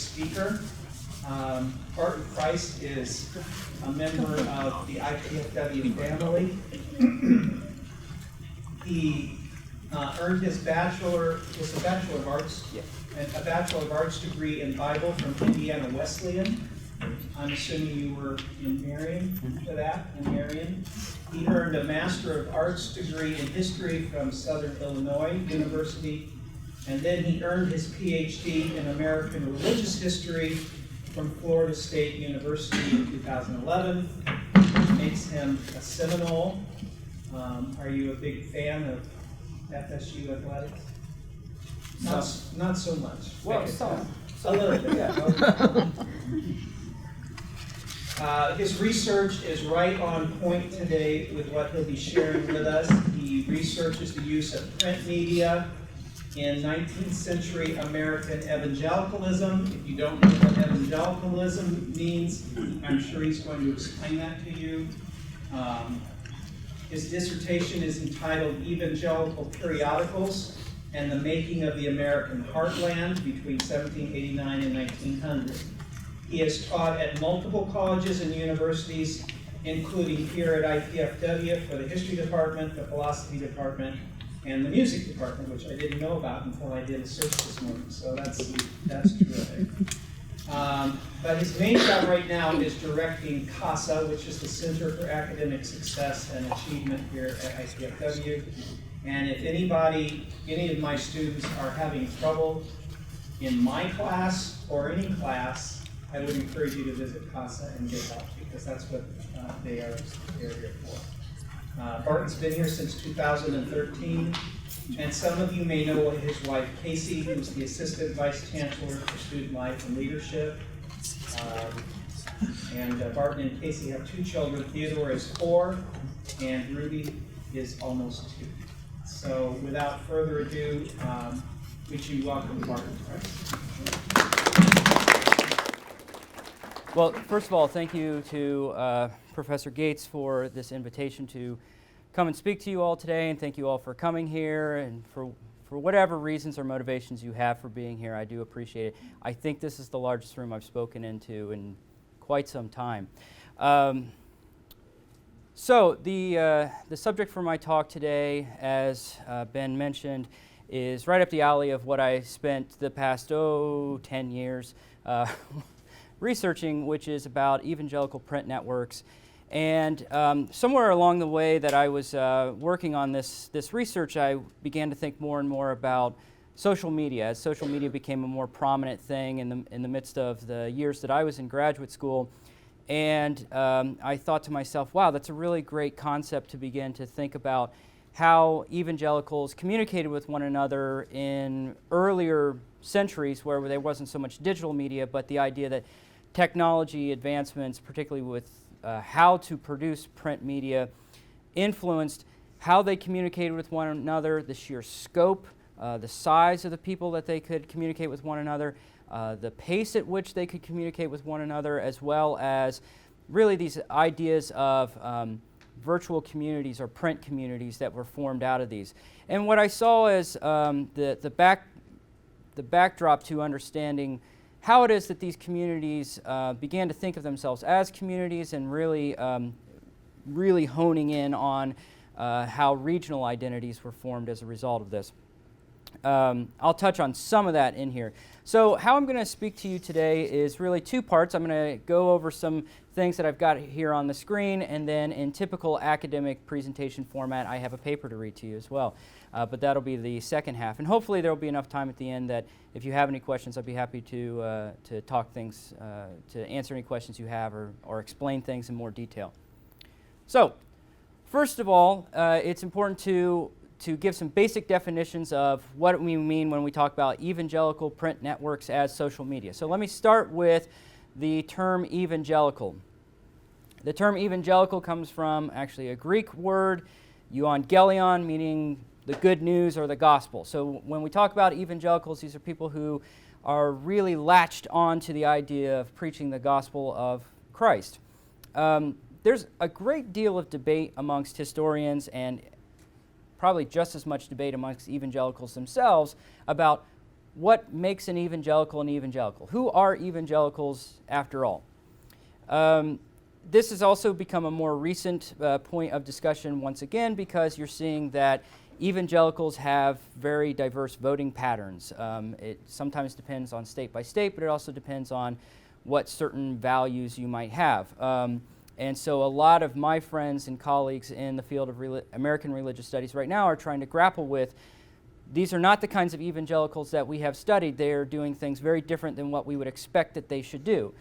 speaker. Barton Price is a member of the IPFW family. He earned his Bachelor of Arts, a Bachelor of Arts degree in Bible from Indiana Wesleyan. I'm assuming you were in Marion for that, in Marion. He earned a Master of Arts degree in History from Southern Illinois University, and then he earned his PhD in American Religious History from Florida State University in 2011, which makes him a Seminole. Are you a big fan of FSU athletics? Not so much. Well, some. A little bit, yeah. His research is right on point today with what he'll be sharing with us. He researches the use of print media in 19th century American evangelicalism. If you don't know what evangelicalism means, I'm sure he's going to explain that to you. His dissertation is entitled Evangelical Periodicals and the Making of the American Heartland between 1789 and 1900. He has taught at multiple colleges and universities, including here at IPFW for the history department, the philosophy department, and the music department, which I didn't know about until I did a search this morning, so that's terrific. But his main job right now is directing CASA, which is the Center for Academic Success and Achievement here at IPFW. And if any of my students are having trouble in my class or any class, I would encourage you to visit CASA and get help, because that's what they're here for. Barton's been here since 2013, and some of you may know his wife, Casey, who's the Assistant Vice Chancellor for Student Life and Leadership. And Barton and Casey have 2 children. Theodore is 4, and Ruby is almost 2. So without further ado, would you welcome Barton Price? Well, first of all, thank you to Professor Gates for this invitation to come and speak to you all today, and thank you all for coming here, and for whatever reasons or motivations you have for being here. I do appreciate it. I think this is the largest room I've spoken into in quite some time. So the subject for my talk today, as Ben mentioned, is right up the alley of what I spent the past 10 years researching, which is about evangelical print networks. And somewhere along the way that I was working on this research, I began to think more and more about social media, as social media became a more prominent thing in the midst of the years that I was in graduate school. And I thought to myself, wow, that's a really great concept to begin to think about how evangelicals communicated with one another in earlier centuries where there wasn't so much digital media, but the idea that technology advancements, particularly with how to produce print media, influenced how they communicated with one another, the sheer scope, the size of the people that they could communicate with one another, the pace at which they could communicate with one another, as well as really these ideas of virtual communities or print communities that were formed out of these. And what I saw as the backdrop to understanding how it is that these communities began to think of themselves as communities, and really honing in on how regional identities were formed as a result of this. I'll touch on some of that in here. So how I'm going to speak to you today is really 2 parts. I'm going to go over some things that I've got here on the screen, and then in typical academic presentation format, I have a paper to read to you as well. But that'll be the second half. And hopefully there will be enough time at the end that if you have any questions, I'd be happy to talk things, to answer any questions you have, or explain things in more detail. So, first of all, it's important to give some basic definitions of what we mean when we talk about evangelical print networks as social media. So let me start with the term evangelical. The term evangelical comes from actually a Greek word, euangelion, meaning the good news or the gospel. So when we talk about evangelicals, these are people who are really latched on to the idea of preaching the gospel of Christ. There's a great deal of debate amongst historians, and probably just as much debate amongst evangelicals themselves, about what makes an evangelical an evangelical? Who are evangelicals after all? This has also become a more recent point of discussion once again, because you're seeing that evangelicals have very diverse voting patterns. It sometimes depends on state by state, but it also depends on what certain values you might have. And so a lot of my friends and colleagues in the field of American religious studies right now are trying to grapple with, these are not the kinds of evangelicals that we have studied. They are doing things very different than what we would expect that they should do.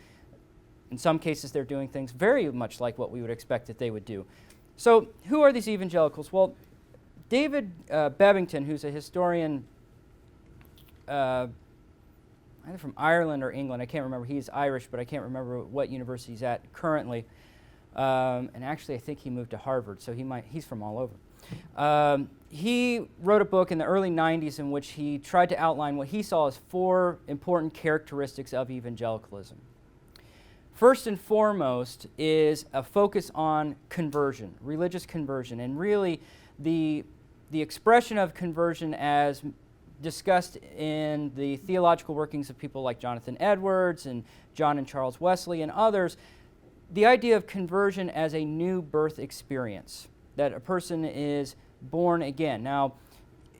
In some cases, they're doing things very much like what we would expect that they would do. So who are these evangelicals? Well, David Bebbington, who's a historian either from Ireland or England, I can't remember. He's Irish, but I can't remember what university he's at currently. And actually, I think he moved to Harvard, so he's from all over. He wrote a book in the early 90s in which he tried to outline what he saw as 4 important characteristics of evangelicalism. First and foremost is a focus on conversion, religious conversion, and really the expression of conversion as discussed in the theological workings of people like Jonathan Edwards and John and Charles Wesley and others, the idea of conversion as a new birth experience, that a person is born again. Now,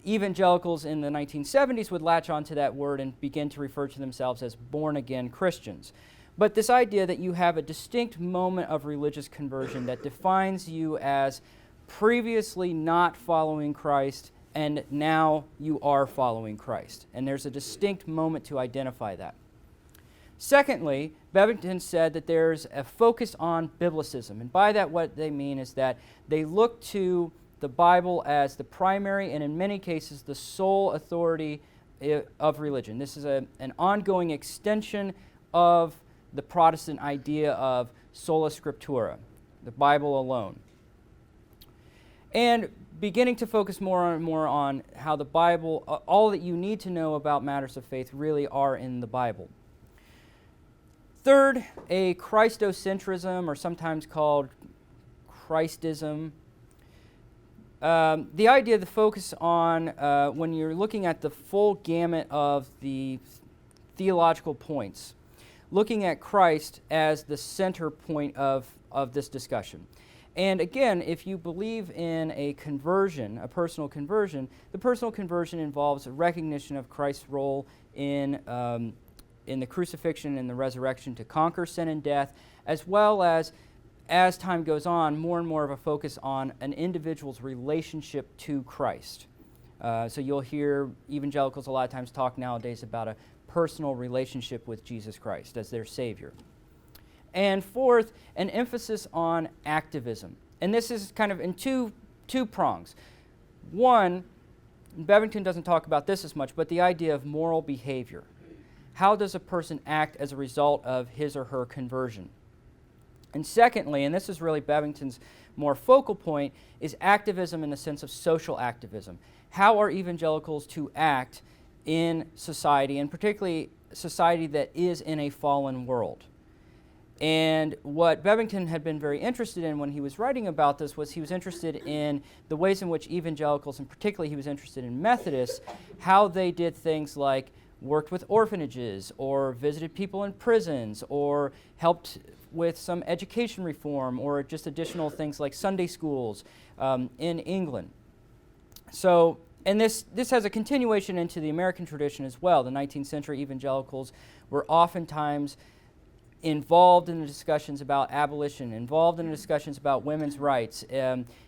evangelicals in the 1970s would latch onto that word and begin to refer to themselves as born-again Christians. But this idea that you have a distinct moment of religious conversion that defines you as previously not following Christ and now you are following Christ. And there's a distinct moment to identify that. Secondly, Bebbington said that there's a focus on biblicism. And by that, what they mean is that they look to the Bible as the primary and in many cases the sole authority of religion. This is an ongoing extension of the Protestant idea of sola scriptura, the Bible alone. And beginning to focus more and more on how the Bible, all that you need to know about matters of faith really are in the Bible. Third, a Christocentrism, or sometimes called Christism. The idea, the focus on when you're looking at the full gamut of the theological points, looking at Christ as the center point of this discussion. And again, if you believe in a conversion, a personal conversion, the personal conversion involves a recognition of Christ's role in the crucifixion and the resurrection to conquer sin and death, as well as time goes on, more and more of a focus on an individual's relationship to Christ. So you'll hear evangelicals a lot of times talk nowadays about a personal relationship with Jesus Christ as their Savior. And fourth, an emphasis on activism. And this is kind of in two prongs. One, Bebbington doesn't talk about this as much, but the idea of moral behavior. How does a person act as a result of his or her conversion? And secondly, and this is really Bebbington's more focal point, is activism in the sense of social activism. How are evangelicals to act in society, and particularly society that is in a fallen world? And what Bebbington had been very interested in when he was writing about this was he was interested in the ways in which evangelicals, and particularly he was interested in Methodists, how they did things like worked with orphanages or visited people in prisons or helped with some education reform or just additional things like Sunday schools in England. So, and this has a continuation into the American tradition as well. The 19th century evangelicals were oftentimes involved in the discussions about abolition, involved in the discussions about women's rights,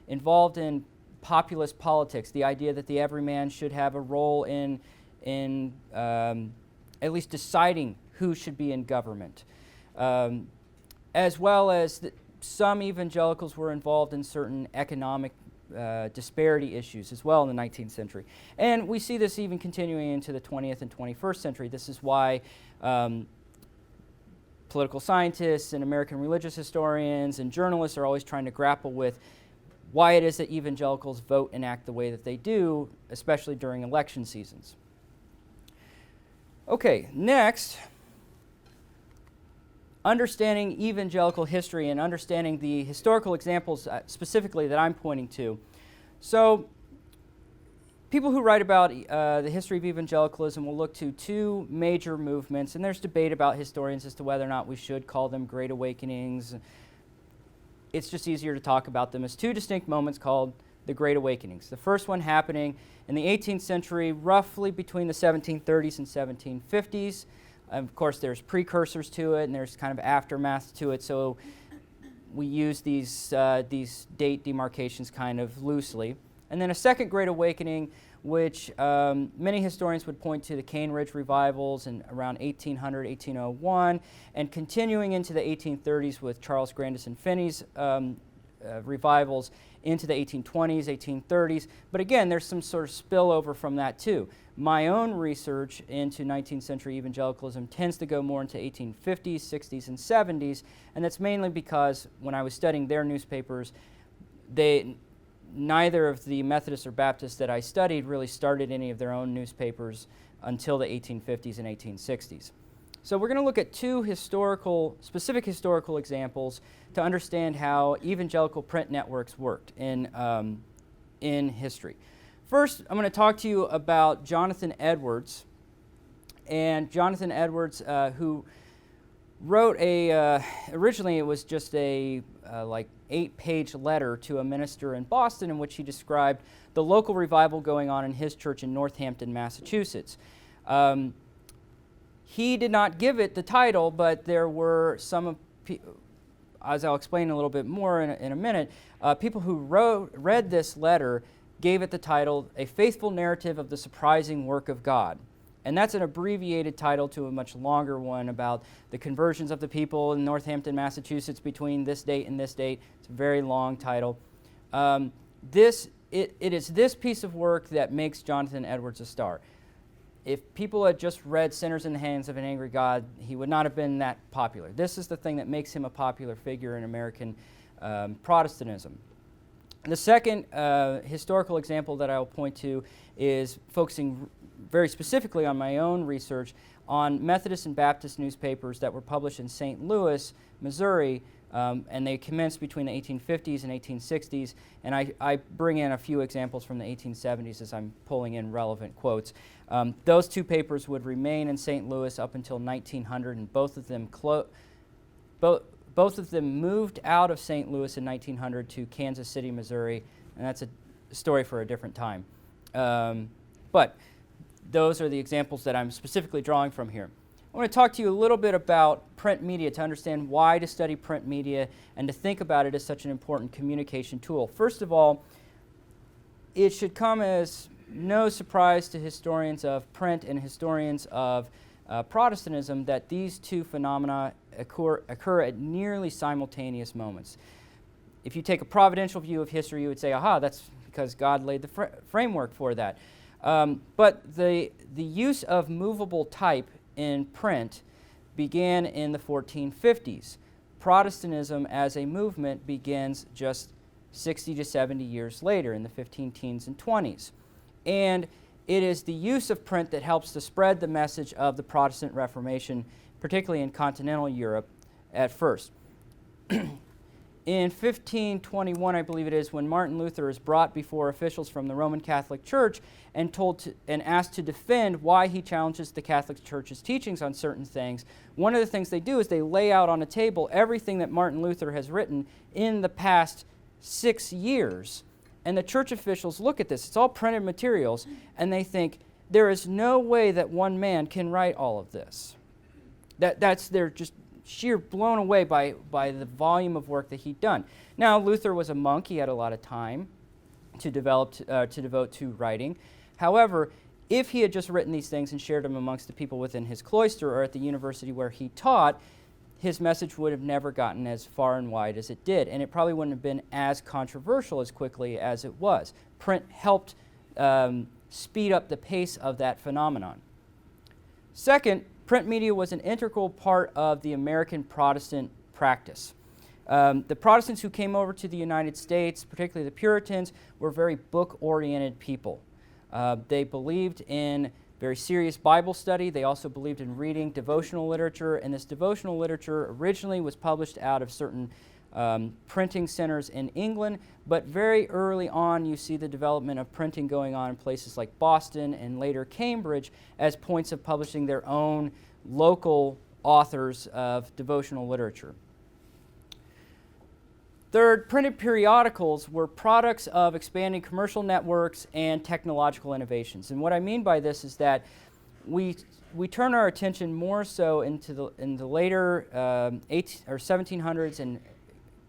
involved in populist politics, the idea that the everyman should have a role in at least deciding who should be in government. As well as some evangelicals were involved in certain economic disparity issues as well in the 19th century. And we see this even continuing into the 20th and 21st century. This is why political scientists and American religious historians and journalists are always trying to grapple with why it is that evangelicals vote and act the way that they do, especially during election seasons. Okay, next, understanding evangelical history and understanding the historical examples specifically that I'm pointing to. So, people who write about the history of evangelicalism will look to two major movements, and there's debate about historians as to whether or not we should call them Great Awakenings. It's just easier to talk about them as two distinct moments called the Great Awakenings. The first one happening in the 18th century, roughly between the 1730s and 1750s. Of course, there's precursors to it, and there's kind of aftermath to it, so we use these date demarcations kind of loosely. And then a second Great Awakening, which many historians would point to the Cane Ridge revivals in around 1800, 1801, and continuing into the 1830s with Charles Grandison Finney's revivals into the 1820s, 1830s. But again, there's some sort of spillover from that too. My own research into 19th century evangelicalism tends to go more into 1850s, 60s, and 70s, and that's mainly because when I was studying their newspapers, neither of the Methodists or Baptists that I studied really started any of their own newspapers until the 1850s and 1860s. So we're going to look at two specific historical examples to understand how evangelical print networks worked in history. First, I'm going to talk to you about Jonathan Edwards. And Jonathan Edwards, who wrote originally it was just a like 8-page letter to a minister in Boston in which he described the local revival going on in his church in Northampton, Massachusetts. He did not give it the title, but there were some, as I'll explain a little bit more in a minute, people who read this letter gave it the title, A Faithful Narrative of the Surprising Work of God. And that's an abbreviated title to a much longer one about the conversions of the people in Northampton, Massachusetts between this date and this date. It's a very long title. It is this piece of work that makes Jonathan Edwards a star. If people had just read Sinners in the Hands of an Angry God, he would not have been that popular. This is the thing that makes him a popular figure in American Protestantism. The second historical example that I'll point to is focusing very specifically on my own research on Methodist and Baptist newspapers that were published in St. Louis, Missouri, and they commenced between the 1850s and 1860s, and I bring in a few examples from the 1870s as I'm pulling in relevant quotes. Those two papers would remain in St. Louis up until 1900, and both of them moved out of St. Louis in 1900 to Kansas City, Missouri, and that's a story for a different time. But those are the examples that I'm specifically drawing from here. I want to talk to you a little bit about print media to understand why to study print media and to think about it as such an important communication tool. First of all, it should come as no surprise to historians of print and historians of Protestantism that these two phenomena occur at nearly simultaneous moments. If you take a providential view of history, you would say, aha, that's because God laid the framework for that. But the use of movable type in print began in the 1450s. Protestantism as a movement begins just 60 to 70 years later in the 15 teens and 20s. And it is the use of print that helps to spread the message of the Protestant Reformation, particularly in continental Europe at first. In 1521, I believe it is, when Martin Luther is brought before officials from the Roman Catholic Church and asked to defend why he challenges the Catholic Church's teachings on certain things, one of the things they do is they lay out on a table everything that Martin Luther has written in the past 6 years. And the church officials look at this, it's all printed materials, and they think, there is no way that one man can write all of this. They're just sheer blown away by the volume of work that he'd done. Now, Luther was a monk. He had a lot of time to devote to writing. However, if he had just written these things and shared them amongst the people within his cloister or at the university where he taught, his message would have never gotten as far and wide as it did, and it probably wouldn't have been as controversial as quickly as it was. Print helped speed up the pace of that phenomenon. Second, print media was an integral part of the American Protestant practice. The Protestants who came over to the United States, particularly the Puritans, were very book-oriented people. They believed in very serious Bible study. They also believed in reading devotional literature, and this devotional literature originally was published out of certain printing centers in England, but very early on you see the development of printing going on in places like Boston and later Cambridge as points of publishing their own local authors of devotional literature. Third, printed periodicals were products of expanding commercial networks and technological innovations. And what I mean by this is that we turn our attention more so in the later 1700s and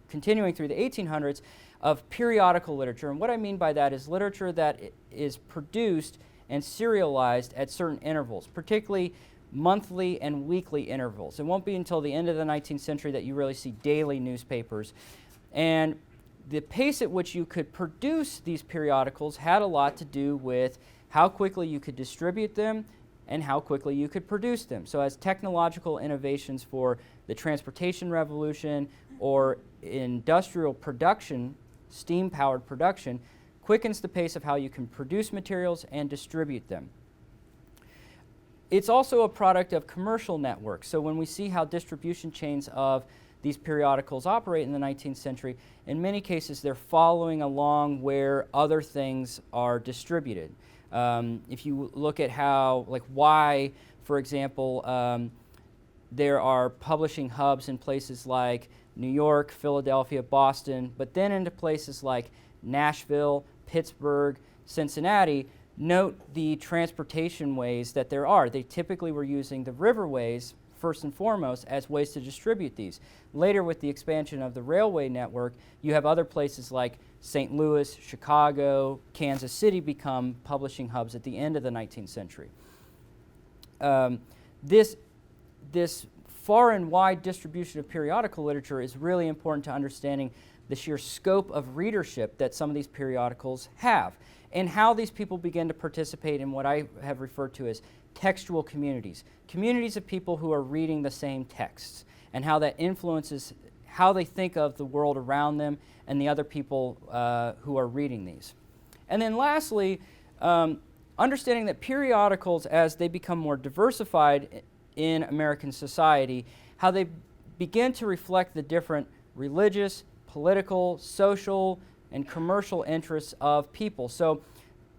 continuing through the 1800s of periodical literature. And what I mean by that is literature that is produced and serialized at certain intervals, particularly monthly and weekly intervals. It won't be until the end of the 19th century that you really see daily newspapers. And the pace at which you could produce these periodicals had a lot to do with how quickly you could distribute them and how quickly you could produce them. So as technological innovations for the transportation revolution or industrial production, steam-powered production, quickens the pace of how you can produce materials and distribute them. It's also a product of commercial networks. So when we see how distribution chains of these periodicals operate in the 19th century, in many cases they're following along where other things are distributed. If you look at how, like why, for example, there are publishing hubs in places like New York, Philadelphia, Boston, but then into places like Nashville, Pittsburgh, Cincinnati, note the transportation ways that there are. They typically were using the riverways first and foremost as ways to distribute these. Later, with the expansion of the railway network, you have other places like St. Louis, Chicago, Kansas City become publishing hubs at the end of the 19th century. This far and wide distribution of periodical literature is really important to understanding the sheer scope of readership that some of these periodicals have, and how these people begin to participate in what I have referred to as textual communities, communities of people who are reading the same texts, and how that influences how they think of the world around them and the other people who are reading these. And then lastly, understanding that periodicals, as they become more diversified in American society, how they begin to reflect the different religious, political, social, and commercial interests of people. So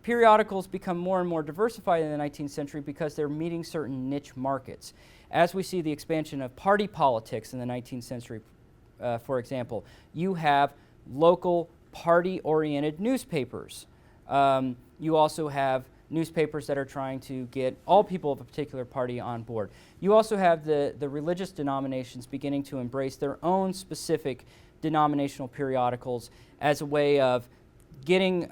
periodicals become more and more diversified in the 19th century because they're meeting certain niche markets. As we see the expansion of party politics in the 19th century, for example, you have local party-oriented newspapers. You also have newspapers that are trying to get all people of a particular party on board. You also have the religious denominations beginning to embrace their own specific denominational periodicals as a way of getting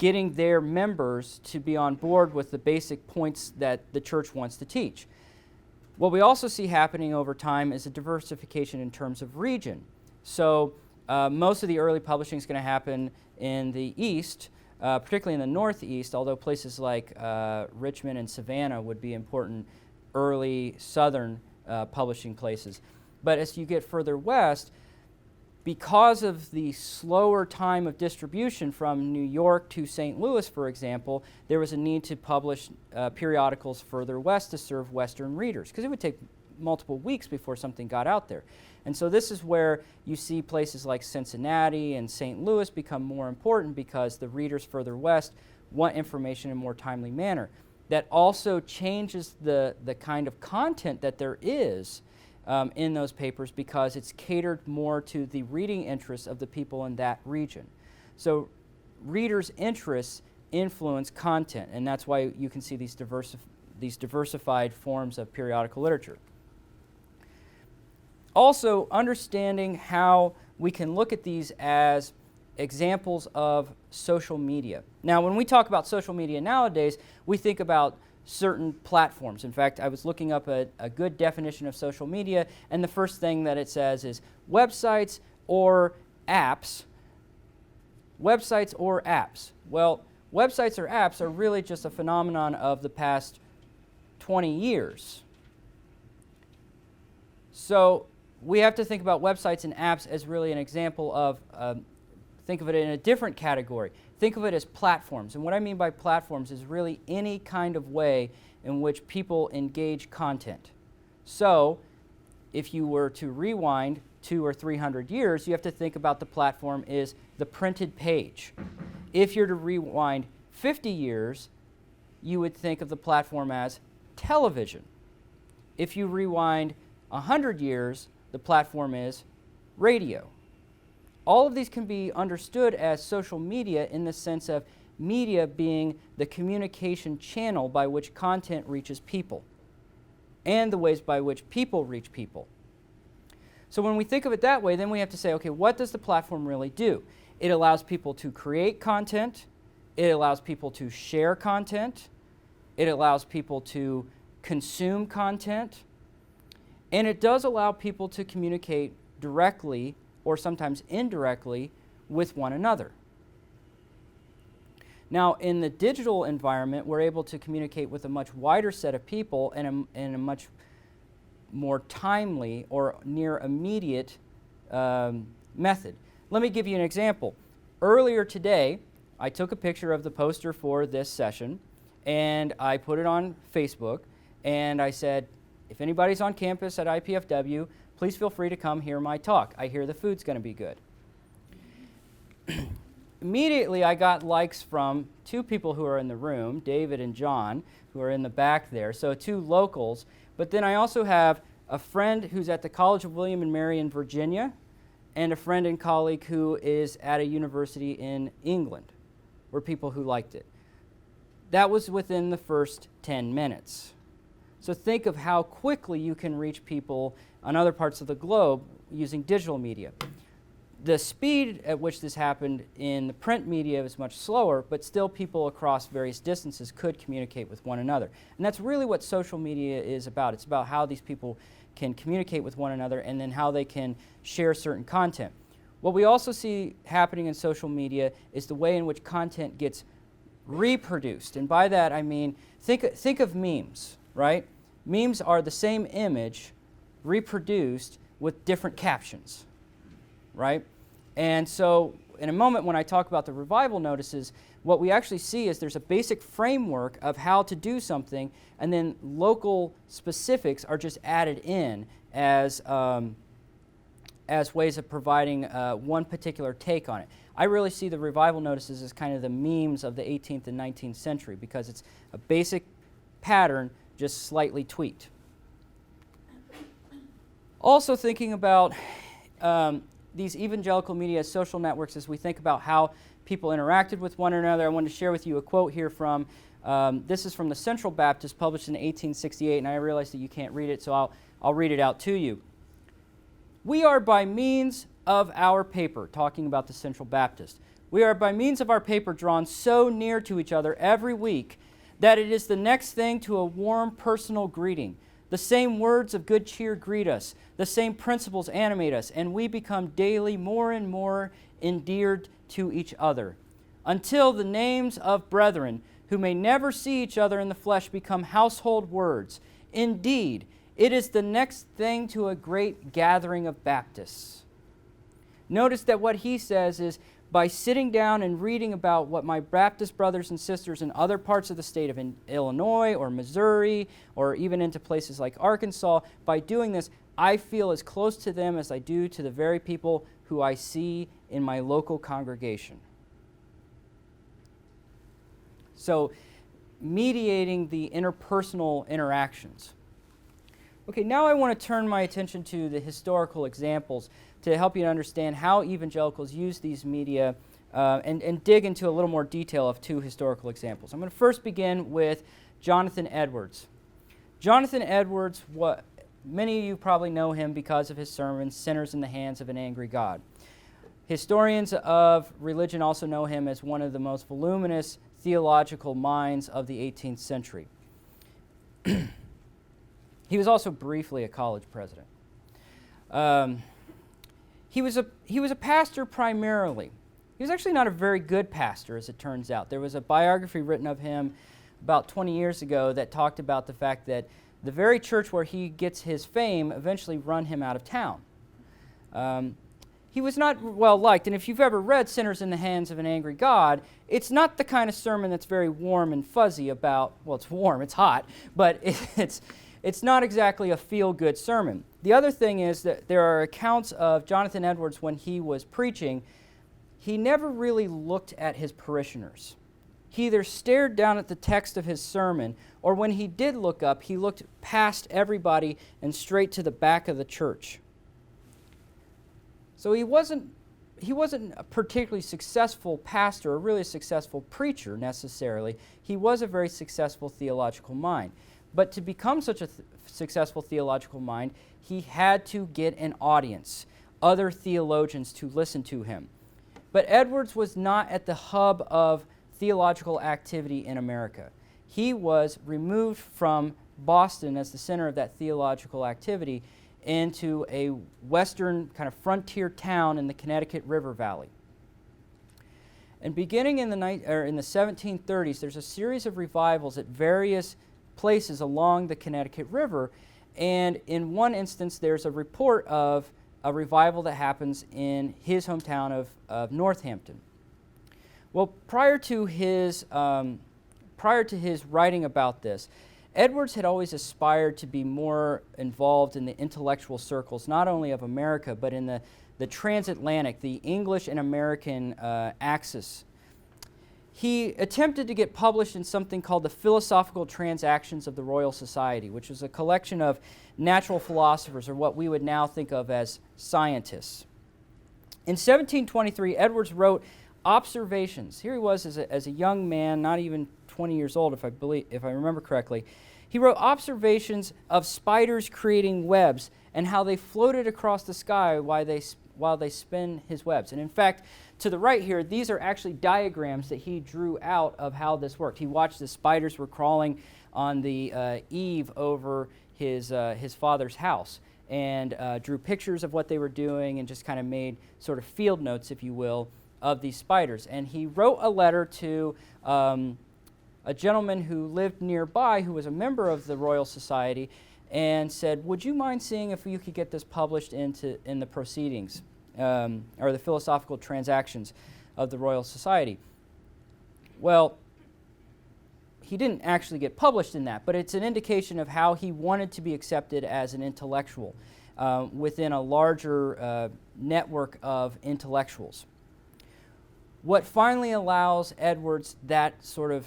getting their members to be on board with the basic points that the church wants to teach. What we also see happening over time is a diversification in terms of region. So most of the early publishing is going to happen in the East, particularly in the Northeast, although places like Richmond and Savannah would be important early Southern publishing places. But as you get further west, because of the slower time of distribution from New York to St. Louis, for example, there was a need to publish periodicals further west to serve Western readers, because it would take multiple weeks before something got out there. And so this is where you see places like Cincinnati and St. Louis become more important, because the readers further west want information in a more timely manner. That also changes the kind of content that there is in those papers, because it's catered more to the reading interests of the people in that region. So readers' interests influence content, and that's why you can see these diversified forms of periodical literature. Also, understanding how we can look at these as examples of social media. Now, when we talk about social media nowadays, we think about certain platforms. In fact, I was looking up a good definition of social media, and the first thing that it says is websites or apps. Websites or apps. Well, websites or apps are really just a phenomenon of the past 20 years. So we have to think about websites and apps as really an example of, think of it in a different category. Think of it as platforms. And what I mean by platforms is really any kind of way in which people engage content. So if you were to rewind 200 or 300 years, you have to think about the platform is the printed page. If you're to rewind 50 years, you would think of the platform as television. If you rewind 100 years, the platform is radio. All of these can be understood as social media in the sense of media being the communication channel by which content reaches people and the ways by which people reach people. So when we think of it that way, then we have to say, okay, what does the platform really do? It allows people to create content. It allows people to share content. It allows people to consume content. And it does allow people to communicate directly or sometimes indirectly with one another. Now, in the digital environment, we're able to communicate with a much wider set of people in a much more timely or near immediate method. Let me give you an example. Earlier today, I took a picture of the poster for this session, and I put it on Facebook, and I said, if anybody's on campus at IPFW, please feel free to come hear my talk. I hear the food's going to be good. Immediately, I got likes from two people who are in the room, David and John, who are in the back there, so two locals. But then I also have a friend who's at the College of William and Mary in Virginia, and a friend and colleague who is at a university in England, were people who liked it. That was within the first 10 minutes. So think of how quickly you can reach people on other parts of the globe using digital media. The speed at which this happened in the print media is much slower, but still people across various distances could communicate with one another. And that's really what social media is about. It's about how these people can communicate with one another and then how they can share certain content. What we also see happening in social media is the way in which content gets reproduced. And by that I mean, think of memes, right? Memes are the same image reproduced with different captions, right? And so in a moment when I talk about the revival notices, what we actually see is there's a basic framework of how to do something, and then local specifics are just added in as ways of providing one particular take on it. I really see the revival notices as kind of the memes of the 18th and 19th century because it's a basic pattern just slightly tweaked. Also thinking about these evangelical media social networks as we think about how people interacted with one another. I wanted to share with you a quote here from, this is from the Central Baptist, published in 1868, and I realize that you can't read it, so I'll read it out to you. We are by means of our paper, talking about the Central Baptist, we are by means of our paper drawn so near to each other every week that it is the next thing to a warm personal greeting. The same words of good cheer greet us, the same principles animate us, and we become daily more and more endeared to each other, until the names of brethren who may never see each other in the flesh become household words. Indeed, it is the next thing to a great gathering of Baptists. Notice that what he says is, by sitting down and reading about what my Baptist brothers and sisters in other parts of the state of Illinois or Missouri or even into places like Arkansas, by doing this, I feel as close to them as I do to the very people who I see in my local congregation. So, mediating the interpersonal interactions. Okay, now I want to turn my attention to the historical examples to help you understand how evangelicals use these media and dig into a little more detail of two historical examples. I'm going to first begin with Jonathan Edwards. Jonathan Edwards, many of you probably know him because of his sermon, Sinners in the Hands of an Angry God. Historians of religion also know him as one of the most voluminous theological minds of the 18th century. He was also briefly a college president. He was a pastor primarily. He was actually not a very good pastor, as it turns out. There was a biography written of him about 20 years ago that talked about the fact that the very church where he gets his fame eventually run him out of town. He was not well liked, and if you've ever read Sinners in the Hands of an Angry God, it's not the kind of sermon that's very warm and fuzzy about, well, it's warm, it's hot, but it's not exactly a feel-good sermon. The other thing is that there are accounts of Jonathan Edwards when he was preaching. He never really looked at his parishioners. He either stared down at the text of his sermon, or when he did look up, he looked past everybody and straight to the back of the church. So he wasn't a particularly successful pastor or really a successful preacher necessarily. He was a very successful theological mind. But to become such a successful theological mind, he had to get an audience, other theologians to listen to him. But Edwards was not at the hub of theological activity in America. He was removed from Boston as the center of that theological activity into a western kind of frontier town in the Connecticut River Valley. And beginning in the 1730s, there's a series of revivals at various places along the Connecticut River, and in one instance there's a report of a revival that happens in his hometown of Northampton. Well, prior to his writing about this, Edwards had always aspired to be more involved in the intellectual circles, not only of America, but in the transatlantic, the English and American axis. He attempted to get published in something called the Philosophical Transactions of the Royal Society, which was a collection of natural philosophers, or what we would now think of as scientists. In 1723, Edwards wrote observations. Here he was as a young man, not even 20 years old, if I remember correctly. He wrote observations of spiders creating webs and how they floated across the sky while they spin his webs. And in fact, to the right here, these are actually diagrams that he drew out of how this worked. He watched the spiders were crawling on the eave over his father's house, and drew pictures of what they were doing and just kind of made sort of field notes, if you will, of these spiders. And he wrote a letter to a gentleman who lived nearby who was a member of the Royal Society and said, would you mind seeing if you could get this published in the proceedings, or the Philosophical Transactions of the Royal Society? Well, he didn't actually get published in that, but it's an indication of how he wanted to be accepted as an intellectual within a larger network of intellectuals. What finally allows Edwards that sort of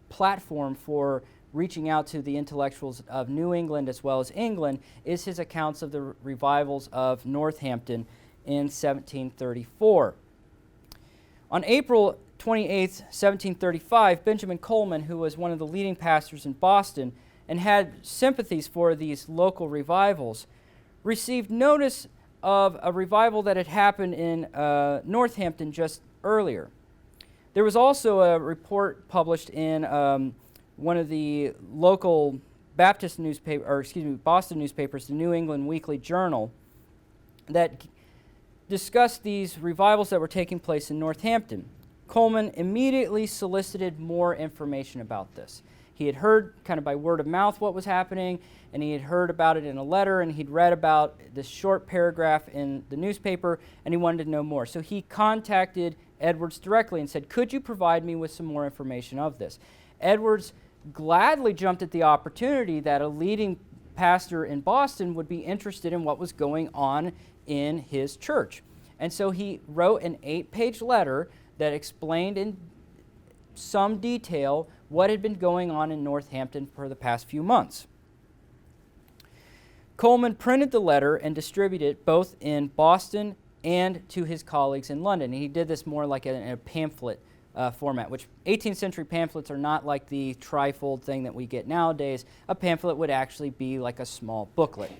platform for reaching out to the intellectuals of New England as well as England is his accounts of the revivals of Northampton in 1734. On April 28, 1735, Benjamin Coleman, who was one of the leading pastors in Boston and had sympathies for these local revivals, received notice of a revival that had happened in Northampton just earlier. There was also a report published in one of the local Boston newspapers, the New England Weekly Journal, that discussed these revivals that were taking place in Northampton. Coleman immediately solicited more information about this. He had heard kind of by word of mouth what was happening, and he had heard about it in a letter, and he'd read about this short paragraph in the newspaper, and he wanted to know more. So he contacted Edwards directly and said, could you provide me with some more information of this? Edwards gladly jumped at the opportunity that a leading pastor in Boston would be interested in what was going on in his church. And so he wrote an 8-page letter that explained in some detail what had been going on in Northampton for the past few months. Coleman printed the letter and distributed it both in Boston and to his colleagues in London. And he did this more like in a pamphlet format, which 18th century pamphlets are not like the trifold thing that we get nowadays. A pamphlet would actually be like a small booklet.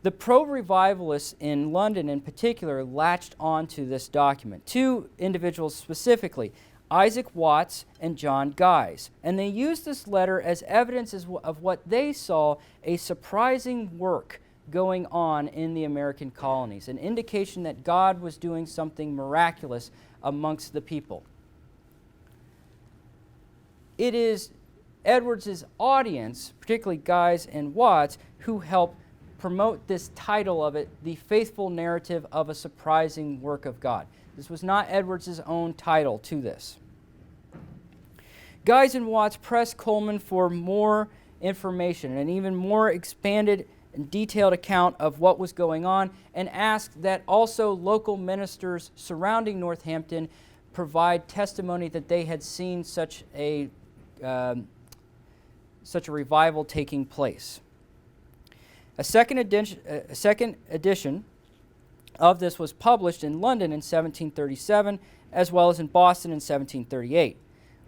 The pro-revivalists in London in particular latched onto this document. Two individuals specifically, Isaac Watts and John Guise. And they used this letter as evidence of what they saw a surprising work going on in the American colonies, an indication that God was doing something miraculous amongst the people. It is Edwards' audience, particularly Guise and Watts, who helped promote this title of it, The Faithful Narrative of a Surprising Work of God. This was not Edwards' own title to this. Guys and Watts pressed Coleman for more information, an even more expanded and detailed account of what was going on, and asked that also local ministers surrounding Northampton provide testimony that they had seen such a revival taking place. A second edition of this was published in London in 1737, as well as in Boston in 1738.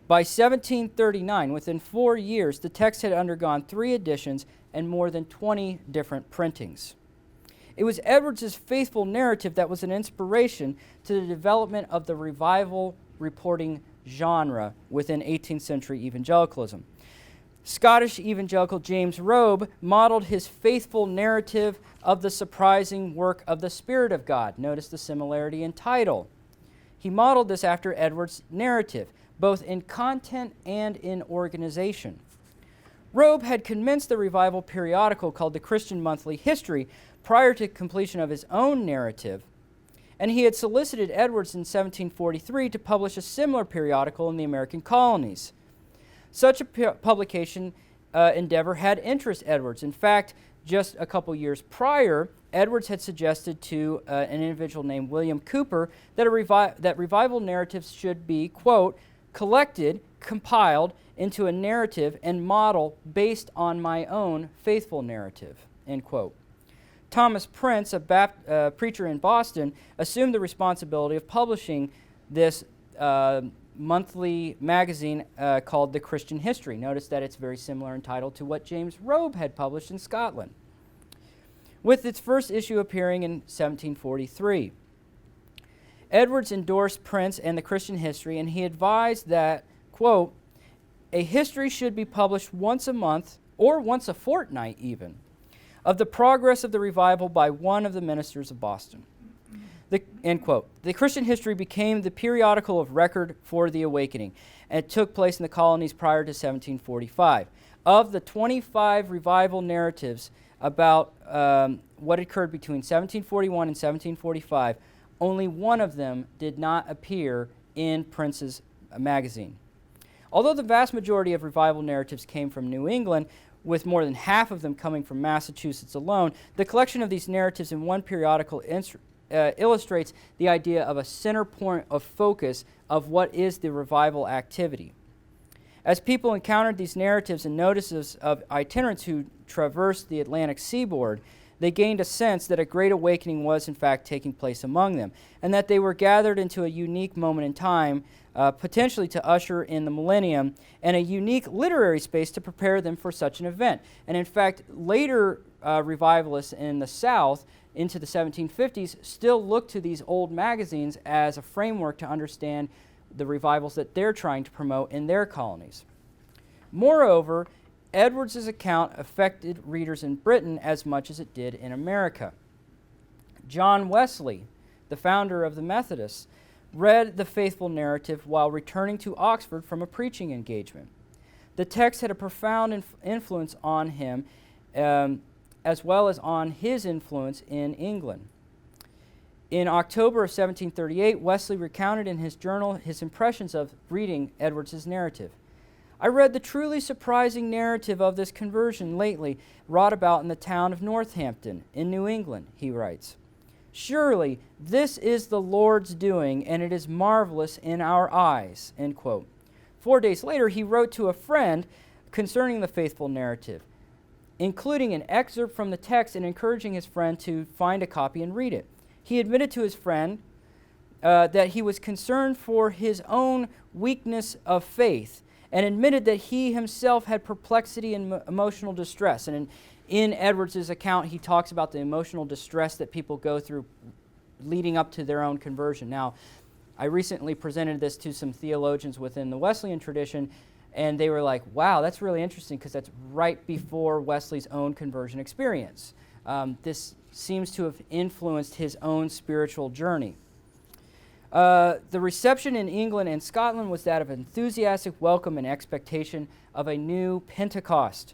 By 1739, within 4 years, the text had undergone 3 editions and more than 20 different printings. It was Edwards's faithful narrative that was an inspiration to the development of the revival reporting genre within 18th century evangelicalism. Scottish evangelical James Robe modeled his faithful narrative of the surprising work of the Spirit of God. Notice the similarity in title. He modeled this after Edwards' narrative, both in content and in organization. Robe had commenced the revival periodical called the Christian Monthly History prior to completion of his own narrative, and he had solicited Edwards in 1743 to publish a similar periodical in the American colonies. Such a publication endeavor had interest Edwards. In fact, just a couple years prior, Edwards had suggested to an individual named William Cooper that revival narratives should be, quote, collected, compiled into a narrative and model based on my own faithful narrative, end quote. Thomas Prince, a preacher in Boston, assumed the responsibility of publishing this monthly magazine called The Christian History. Notice that it's very similar in title to what James Robe had published in Scotland, with its first issue appearing in 1743. Edwards endorsed Prince and the Christian History, and he advised that, quote, a history should be published once a month, or once a fortnight even, of the progress of the revival by one of the ministers of Boston. End quote. The Christian History became the periodical of record for the awakening, and it took place in the colonies prior to 1745. Of the 25 revival narratives about what occurred between 1741 and 1745, only one of them did not appear in Prince's magazine. Although the vast majority of revival narratives came from New England, with more than half of them coming from Massachusetts alone, the collection of these narratives in one periodical illustrates the idea of a center point of focus of what is the revival activity. As people encountered these narratives and notices of itinerants who traversed the Atlantic seaboard, they gained a sense that a great awakening was in fact taking place among them, and that they were gathered into a unique moment in time, potentially to usher in the millennium, and a unique literary space to prepare them for such an event. And in fact, later revivalists in the South into the 1750s still looked to these old magazines as a framework to understand the revivals that they're trying to promote in their colonies. Moreover, Edwards' account affected readers in Britain as much as it did in America. John Wesley, the founder of the Methodists, read the faithful narrative while returning to Oxford from a preaching engagement. The text had a profound influence on him, as well as on his influence in England. In October of 1738, Wesley recounted in his journal his impressions of reading Edwards' narrative. I read the truly surprising narrative of this conversion lately wrought about in the town of Northampton in New England, he writes. Surely this is the Lord's doing, and it is marvelous in our eyes, end quote. 4 days later, he wrote to a friend concerning the faithful narrative, including an excerpt from the text and encouraging his friend to find a copy and read it. He admitted to his friend that he was concerned for his own weakness of faith, and admitted that he himself had perplexity and emotional distress. And in Edwards' account, he talks about the emotional distress that people go through leading up to their own conversion. Now, I recently presented this to some theologians within the Wesleyan tradition, and they were like, wow, that's really interesting because that's right before Wesley's own conversion experience. This seems to have influenced his own spiritual journey. The reception in England and Scotland was that of enthusiastic welcome and expectation of a new Pentecost.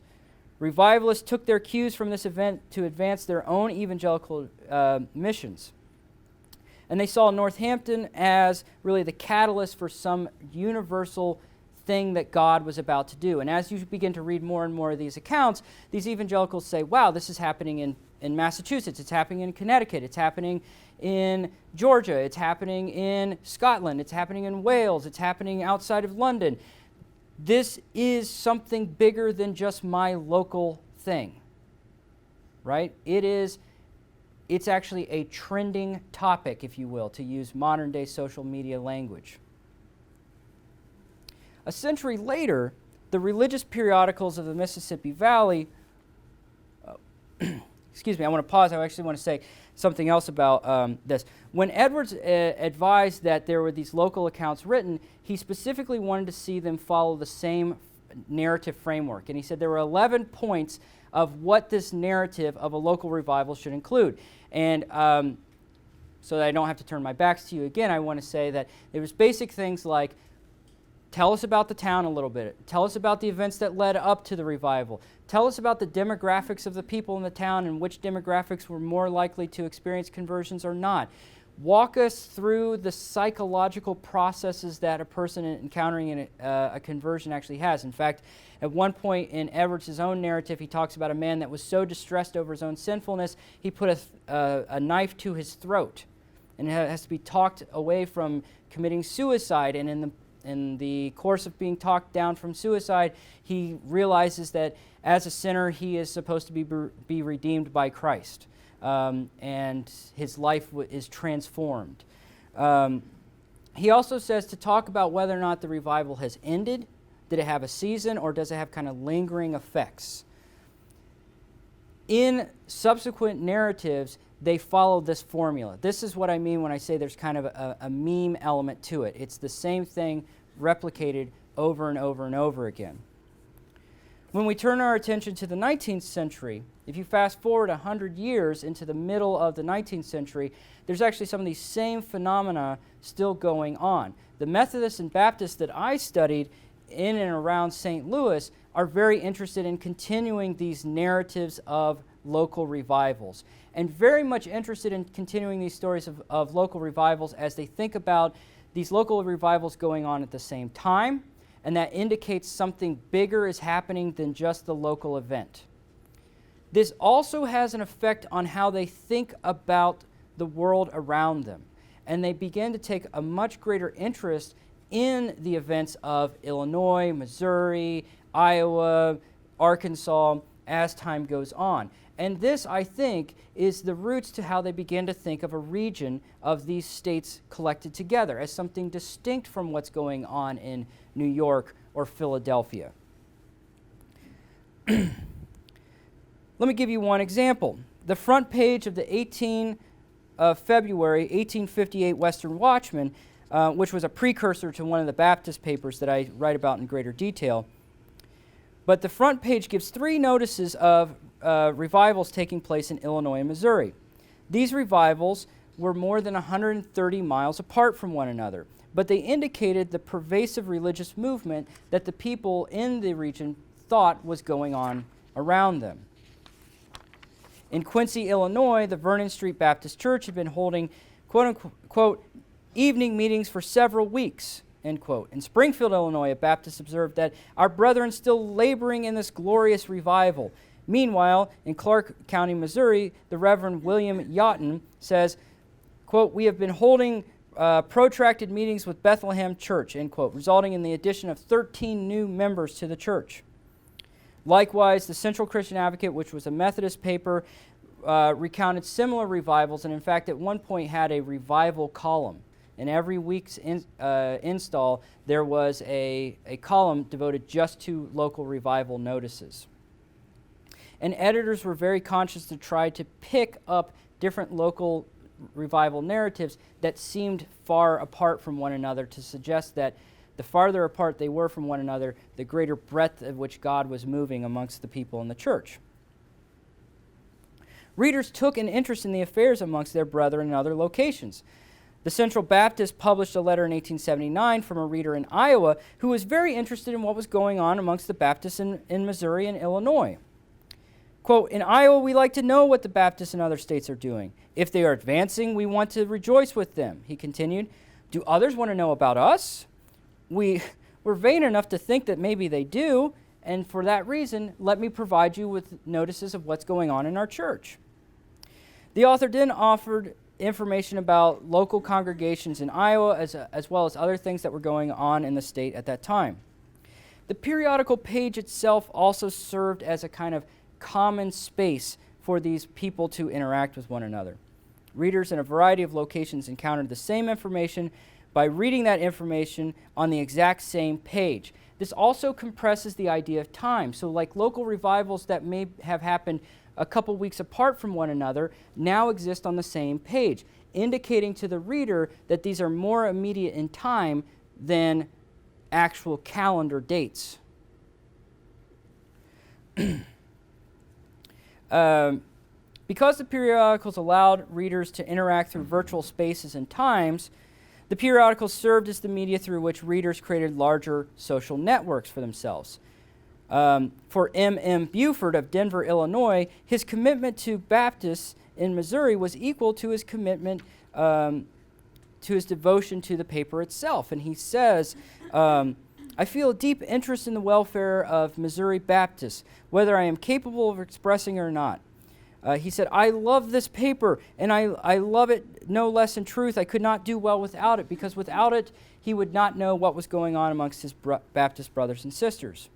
Revivalists took their cues from this event to advance their own evangelical missions. And they saw Northampton as really the catalyst for some universal thing that God was about to do. And as you begin to read more and more of these accounts, these evangelicals say, wow, this is happening in Massachusetts, it's happening in Connecticut, it's happening in Georgia, it's happening in Scotland, it's happening in Wales, it's happening outside of London. This is something bigger than just my local thing, right? It's actually a trending topic, if you will, to use modern day social media language. A century later, the religious periodicals of the Mississippi Valley, excuse me, I want to pause. I actually want to say something else about this. When Edwards advised that there were these local accounts written, he specifically wanted to see them follow the same narrative framework. And he said there were 11 points of what this narrative of a local revival should include. And so that I don't have to turn my backs to you again, I want to say that there was basic things like, tell us about the town a little bit. Tell us about the events that led up to the revival. Tell us about the demographics of the people in the town and which demographics were more likely to experience conversions or not. Walk us through the psychological processes that a person encountering a conversion actually has. In fact, at one point in Edwards' own narrative, he talks about a man that was so distressed over his own sinfulness, he put a knife to his throat. And it has to be talked away from committing suicide. And in the course of being talked down from suicide, he realizes that as a sinner, he is supposed to be redeemed by Christ. And his life is transformed. He also says to talk about whether or not the revival has ended. Did it have a season, or does it have kind of lingering effects? In subsequent narratives, they follow this formula. This is what I mean when I say there's kind of a meme element to it. It's the same thing replicated over and over and over again. When we turn our attention to the 19th century, if you fast forward 100 years into the middle of the 19th century, there's actually some of these same phenomena still going on. The Methodists and Baptists that I studied in and around St. Louis are very interested in continuing these narratives of local revivals, and very much interested in continuing these stories of local revivals as they think about these local revivals going on at the same time, and that indicates something bigger is happening than just the local event. This also has an effect on how they think about the world around them, and they begin to take a much greater interest in the events of Illinois, Missouri, Iowa, Arkansas as time goes on. And this, I think, is the roots to how they begin to think of a region of these states collected together as something distinct from what's going on in New York or Philadelphia. Let me give you one example. The front page of the 18 of February 1858 Western Watchman, which was a precursor to one of the Baptist papers that I write about in greater detail. But the front page gives 3 notices of revivals taking place in Illinois and Missouri. These revivals were more than 130 miles apart from one another, but they indicated the pervasive religious movement that the people in the region thought was going on around them. In Quincy, Illinois, the Vernon Street Baptist Church had been holding, quote-unquote, evening meetings for several weeks, end quote. In Springfield, Illinois, a Baptist observed that our brethren still laboring in this glorious revival. Meanwhile, in Clark County, Missouri, the Reverend William Yachton says, quote, we have been holding protracted meetings with Bethlehem Church, end quote, resulting in the addition of 13 new members to the church. Likewise, the Central Christian Advocate, which was a Methodist paper, recounted similar revivals, and in fact at one point had a revival column. In every week's install, there was a column devoted just to local revival notices. And editors were very conscious to try to pick up different local revival narratives that seemed far apart from one another to suggest that the farther apart they were from one another, the greater breadth of which God was moving amongst the people in the church. Readers took an interest in the affairs amongst their brethren in other locations. The Central Baptist published a letter in 1879 from a reader in Iowa who was very interested in what was going on amongst the Baptists in Missouri and Illinois. Quote, in Iowa, we like to know what the Baptists in other states are doing. If they are advancing, we want to rejoice with them, he continued. Do others want to know about us? We we're vain enough to think that maybe they do, and for that reason, let me provide you with notices of what's going on in our church. The author then offered information about local congregations in Iowa as well as other things that were going on in the state at that time. The periodical page itself also served as a kind of common space for these people to interact with one another. Readers in a variety of locations encountered the same information by reading that information on the exact same page. This also compresses the idea of time. So like local revivals that may have happened a couple weeks apart from one another now exist on the same page, indicating to the reader that these are more immediate in time than actual calendar dates. Because the periodicals allowed readers to interact through virtual spaces and times, the periodicals served as the media through which readers created larger social networks for themselves. For M.M. Buford of Denver, Illinois, his commitment to Baptists in Missouri was equal to his commitment to his devotion to the paper itself. And he says, I feel a deep interest in the welfare of Missouri Baptists, whether I am capable of expressing it or not. He said, I love this paper, and I love it no less in truth. I could not do well without it, because without it, he would not know what was going on amongst his Baptist brothers and sisters.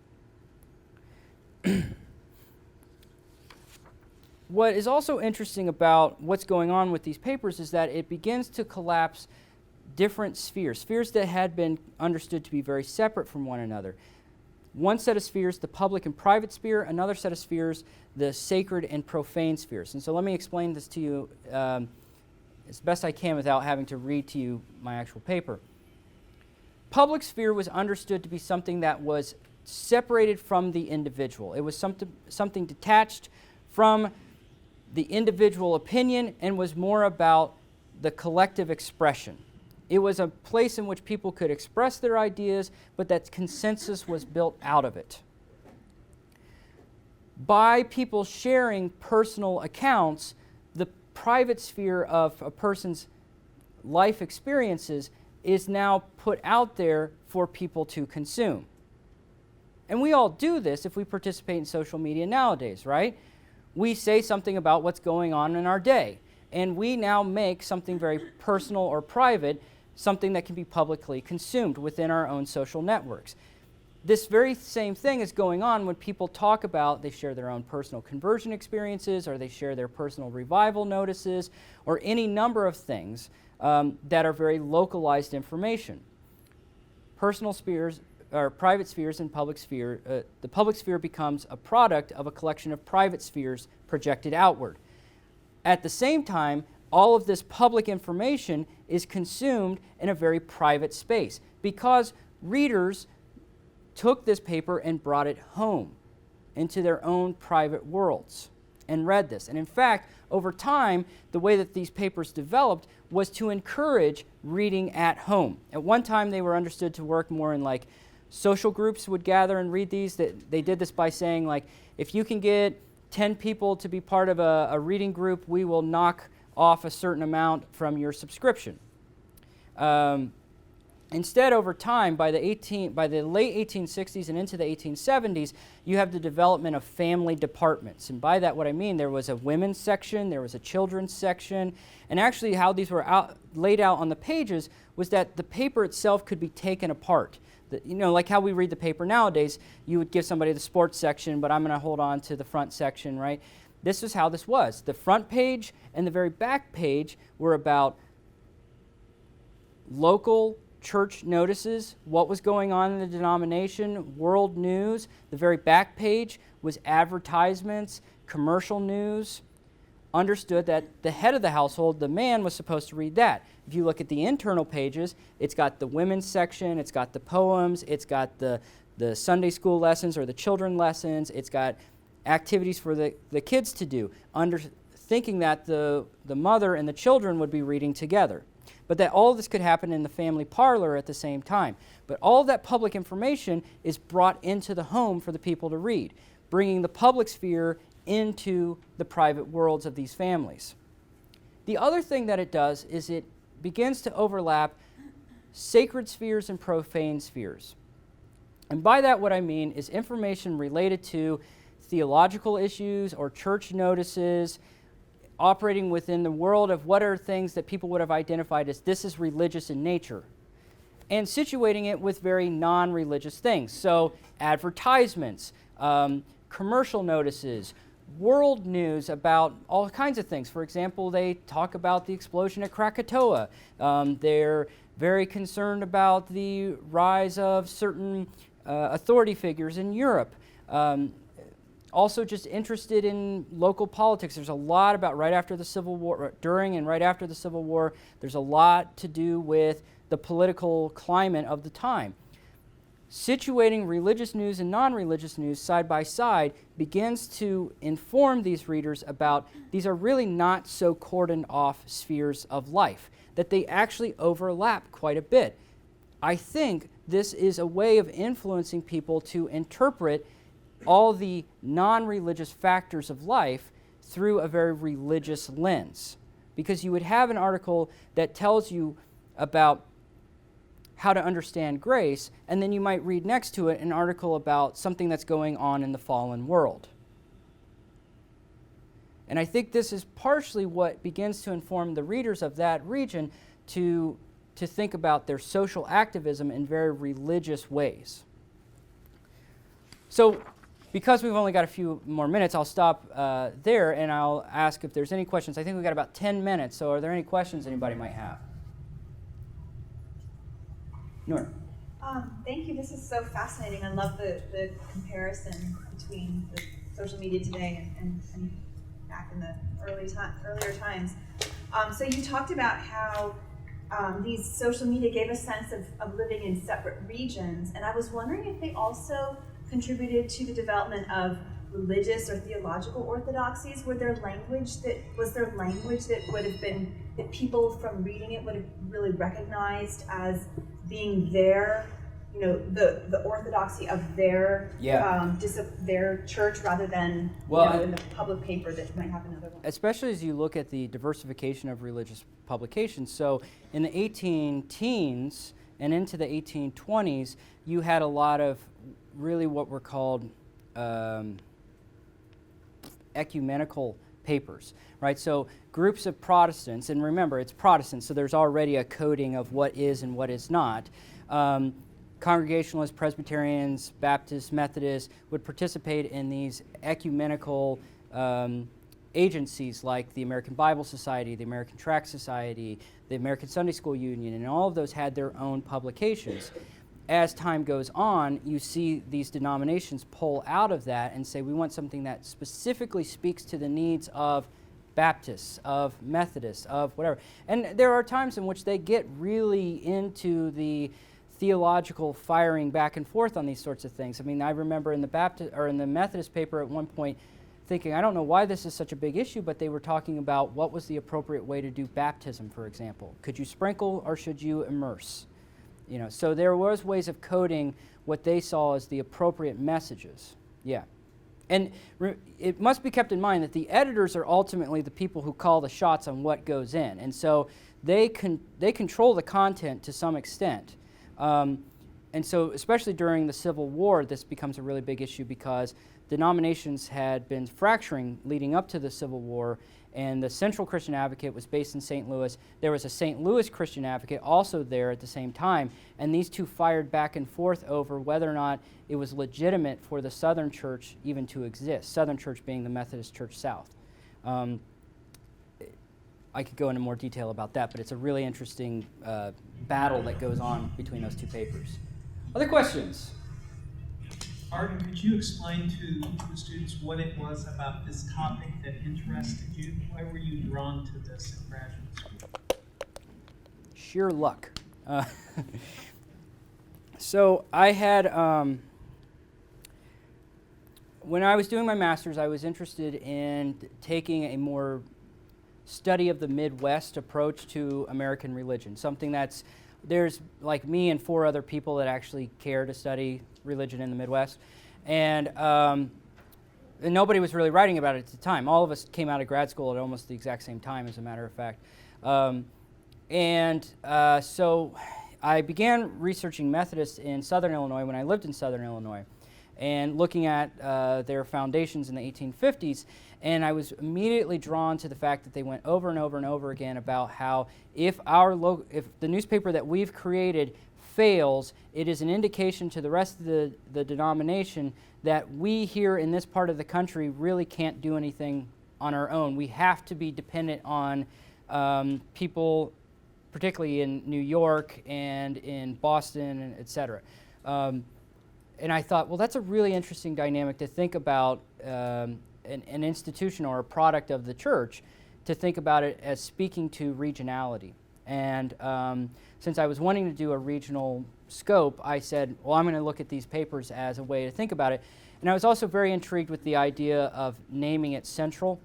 What is also interesting about what's going on with these papers is that it begins to collapse different spheres that had been understood to be very separate from one another. One set of spheres, the public and private sphere, another set of spheres, the sacred and profane spheres. And so let me explain this to you as best I can without having to read to you my actual paper. Public sphere was understood to be something that was separated from the individual. It was something detached from the individual opinion and was more about the collective expression. It was a place in which people could express their ideas, but that consensus was built out of it. By people sharing personal accounts, the private sphere of a person's life experiences is now put out there for people to consume. And we all do this if we participate in social media nowadays, right? We say something about what's going on in our day, and we now make something very personal or private something that can be publicly consumed within our own social networks. This very same thing is going on when people talk about, they share their own personal conversion experiences, or they share their personal revival notices, or any number of things that are very localized information. Personal spheres, or private spheres and public sphere, the public sphere becomes a product of a collection of private spheres projected outward. At the same time, all of this public information is consumed in a very private space because readers took this paper and brought it home into their own private worlds and read this. And in fact, over time, the way that these papers developed was to encourage reading at home. At one time, they were understood to work more in like social groups would gather and read these. They did this by saying, like, if you can get 10 people to be part of a reading group, we will knock off a certain amount from your subscription. Instead, over time, by the late 1860s and into the 1870s, you have the development of family departments. And by that, what I mean, there was a women's section, there was a children's section, and actually how these were laid out on the pages was that the paper itself could be taken apart. Like how we read the paper nowadays, you would give somebody the sports section, but I'm going to hold on to the front section, right? This is how this was. The front page and the very back page were about local church notices, what was going on in the denomination, world news. The very back page was advertisements, commercial news. Understood that the head of the household, the man, was supposed to read that. If you look at the internal pages, it's got the women's section, it's got the poems, it's got the Sunday school lessons or the children lessons, it's got activities for the kids to do, thinking that the mother and the children would be reading together. But that all of this could happen in the family parlor at the same time. But all of that public information is brought into the home for the people to read, bringing the public sphere into the private worlds of these families. The other thing that it does is it begins to overlap sacred spheres and profane spheres. And by that, what I mean is information related to theological issues or church notices operating within the world of what are things that people would have identified as this is religious in nature, and situating it with very non-religious things. So advertisements, commercial notices, world news about all kinds of things. For example, they talk about the explosion at Krakatoa. They're very concerned about the rise of certain authority figures in Europe. Also just interested in local politics. There's a lot about right after the Civil War, during and right after the Civil War, there's a lot to do with the political climate of the time. Situating religious news and non-religious news side by side begins to inform these readers about these are really not so cordoned off spheres of life, that they actually overlap quite a bit. I think this is a way of influencing people to interpret all the non-religious factors of life through a very religious lens. Because you would have an article that tells you about how to understand grace, and then you might read next to it an article about something that's going on in the fallen world. And I think this is partially what begins to inform the readers of that region to think about their social activism in very religious ways. So, because we've only got a few more minutes, I'll stop there and I'll ask if there's any questions. I think we've got about 10 minutes, so are there any questions anybody might have? Nora. Thank you. This is so fascinating. I love the comparison between the social media today and back in the earlier times. So you talked about how these social media gave a sense of living in separate regions, and I was wondering if they also contributed to the development of religious or theological orthodoxies. Was there language that would have been, that people from reading it would have really recognized as being their, the orthodoxy of their their church, rather than in the public paper that might have another one. Especially as you look at the diversification of religious publications. So in the 18 teens and into the 1820s, you had a lot of really what were called ecumenical papers, right? So groups of Protestants, and remember, it's Protestants, so there's already a coding of what is and what is not. Congregationalists, Presbyterians, Baptists, Methodists would participate in these ecumenical agencies like the American Bible Society, the American Tract Society, the American Sunday School Union, and all of those had their own publications. As time goes on, you see these denominations pull out of that and say, we want something that specifically speaks to the needs of Baptists, of Methodists, of whatever. And there are times in which they get really into the theological firing back and forth on these sorts of things. I mean, I remember in the Methodist paper at one point thinking, I don't know why this is such a big issue, but they were talking about what was the appropriate way to do baptism, for example. Could you sprinkle or should you immerse? So there was ways of coding what they saw as the appropriate messages. Yeah. And it must be kept in mind that the editors are ultimately the people who call the shots on what goes in. And so they control the content to some extent. And so especially during the Civil War, this becomes a really big issue because denominations had been fracturing leading up to the Civil War, and the Central Christian Advocate was based in St. Louis. There was a St. Louis Christian Advocate also there at the same time, and these two fired back and forth over whether or not it was legitimate for the Southern Church even to exist, Southern Church being the Methodist Church South. I could go into more detail about that, but it's a really interesting battle that goes on between those two papers. Other questions? Arden, could you explain to the students what it was about this topic that interested you? Why were you drawn to this in graduate school? Sheer luck. So I had, when I was doing my master's, I was interested in taking a more study of the Midwest approach to American religion, something there's like me and 4 other people that actually care to study religion in the Midwest, and nobody was really writing about it at the time. All of us came out of grad school at almost the exact same time, as a matter of fact. So I began researching Methodists in Southern Illinois when I lived in Southern Illinois, and looking at their foundations in the 1850s, and I was immediately drawn to the fact that they went over and over and over again about how if the newspaper that we've created fails, it is an indication to the rest of the denomination that we here in this part of the country really can't do anything on our own. We have to be dependent on people, particularly in New York and in Boston, and et cetera. And I thought, well, that's a really interesting dynamic to think about, an institution or a product of the church, to think about it as speaking to regionality. And since I was wanting to do a regional scope, I said, well, I'm going to look at these papers as a way to think about it. And I was also very intrigued with the idea of naming it Central.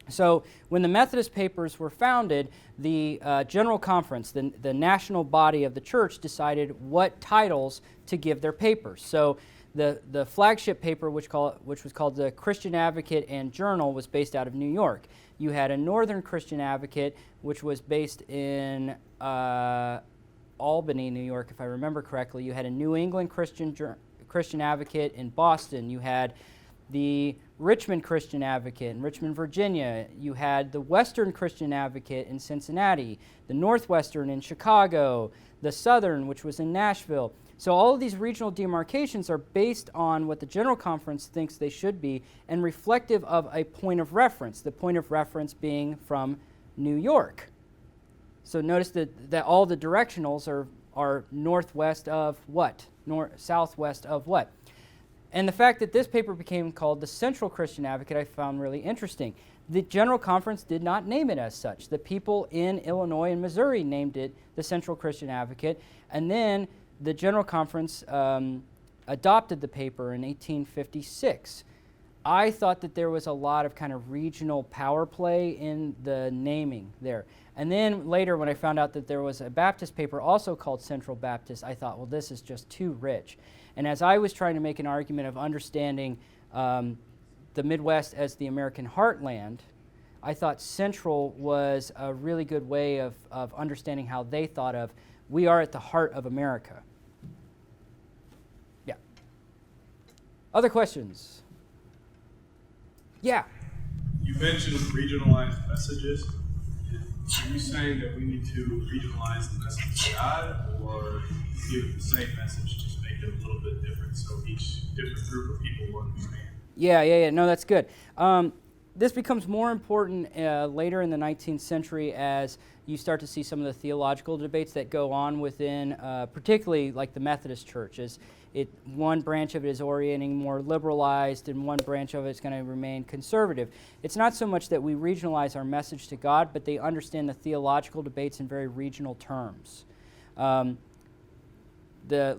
So when the Methodist papers were founded, the General Conference, the national body of the church, decided what titles to give their papers. So the flagship paper, which was called the Christian Advocate and Journal, was based out of New York. You had a Northern Christian Advocate, which was based in Albany, New York, if I remember correctly. You had a New England Christian Advocate in Boston. You had the Richmond Christian Advocate in Richmond, Virginia. You had the Western Christian Advocate in Cincinnati, the Northwestern in Chicago, the Southern, which was in Nashville. So all of these regional demarcations are based on what the General Conference thinks they should be and reflective of a point of reference, the point of reference being from New York. So notice that all the directionals are northwest of what? Southwest of what? And the fact that this paper became called the Central Christian Advocate I found really interesting. The General Conference did not name it as such. The people in Illinois and Missouri named it the Central Christian Advocate, and then the General Conference adopted the paper in 1856. I thought that there was a lot of kind of regional power play in the naming there. And then later when I found out that there was a Baptist paper also called Central Baptist, I thought, well, this is just too rich. And as I was trying to make an argument of understanding the Midwest as the American heartland, I thought Central was a really good way of understanding how they thought of, we are at the heart of America. Yeah. Other questions? Yeah. You mentioned regionalized messages. Are you saying that we need to regionalize the message of God, or give the same message, just make it a little bit different so each different group of people will understand? Yeah. No, that's good. This becomes more important later in the 19th century as you start to see some of the theological debates that go on within, particularly like the Methodist Church. One branch of it is orienting more liberalized, and one branch of it is going to remain conservative. It's not so much that we regionalize our message to God, but they understand the theological debates in very regional terms. The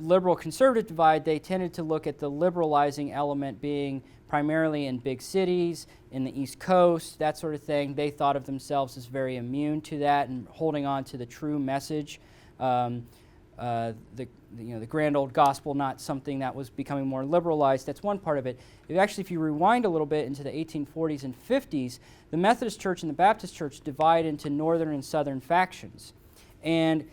liberal-conservative divide, they tended to look at the liberalizing element being primarily in big cities, in the East Coast, that sort of thing. They thought of themselves as very immune to that and holding on to the true message. The grand old gospel, not something that was becoming more liberalized. That's one part of it. If you rewind a little bit into the 1840s and 50s, the Methodist Church and the Baptist Church divide into northern and southern factions. And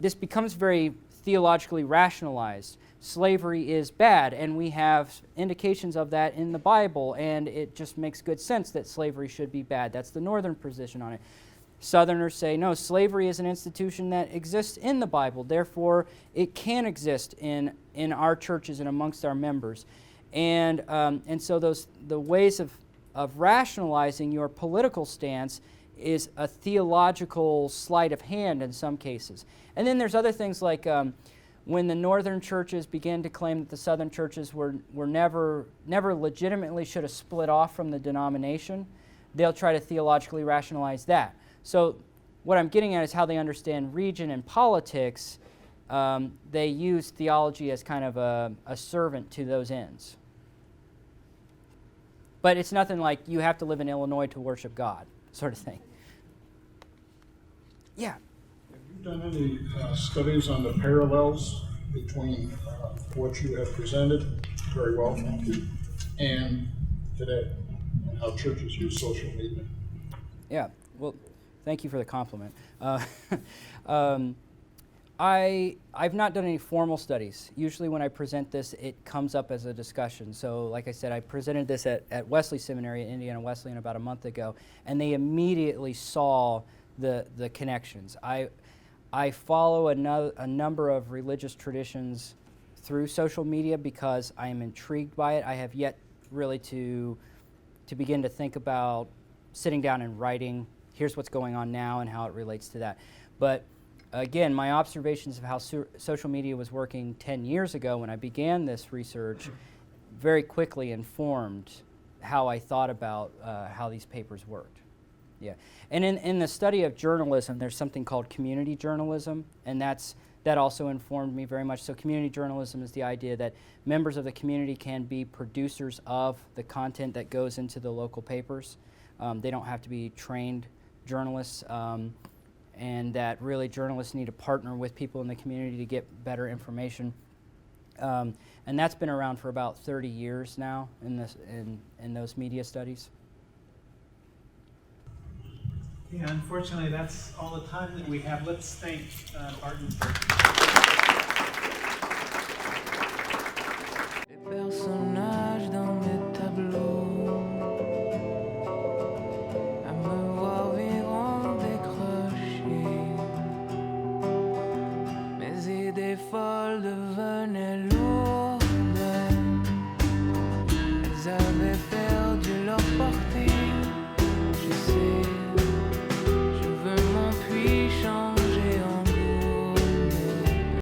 this becomes very theologically rationalized. Slavery is bad, and we have indications of that in the Bible, and it just makes good sense that slavery should be bad. That's the northern position on it. Southerners say, no, slavery is an institution that exists in the Bible, therefore it can exist in our churches and amongst our members. And so the ways of rationalizing your political stance is a theological sleight of hand in some cases. And then there's other things like when the northern churches began to claim that the southern churches were never legitimately should have split off from the denomination, they'll try to theologically rationalize that. So what I'm getting at is how they understand region and politics. They use theology as kind of a servant to those ends. But it's nothing like you have to live in Illinois to worship God, sort of thing. Yeah. Have you done any studies on the parallels between what you have presented, very well, thank you, and today, and how churches use social media? Yeah, well, thank you for the compliment. I've not done any formal studies. Usually when I present this, it comes up as a discussion. So like I said, I presented this at Wesley Seminary at Indiana Wesleyan about a month ago, and they immediately saw the connections. I follow a number of religious traditions through social media because I am intrigued by it. I have yet really to begin to think about sitting down and writing, here's what's going on now and how it relates to that. But again, my observations of how social media was working 10 years ago when I began this research very quickly informed how I thought about how these papers worked. Yeah, and in the study of journalism, there's something called community journalism, and that also informed me very much. So community journalism is the idea that members of the community can be producers of the content that goes into the local papers. They don't have to be trained journalists, and that really journalists need to partner with people in the community to get better information. And that's been around for about 30 years now in those media studies. Yeah, unfortunately, that's all the time that we have. Let's thank Barton. Les personnages dans mes tableaux, à me voir vivre en décroché, mes idées folles devenaient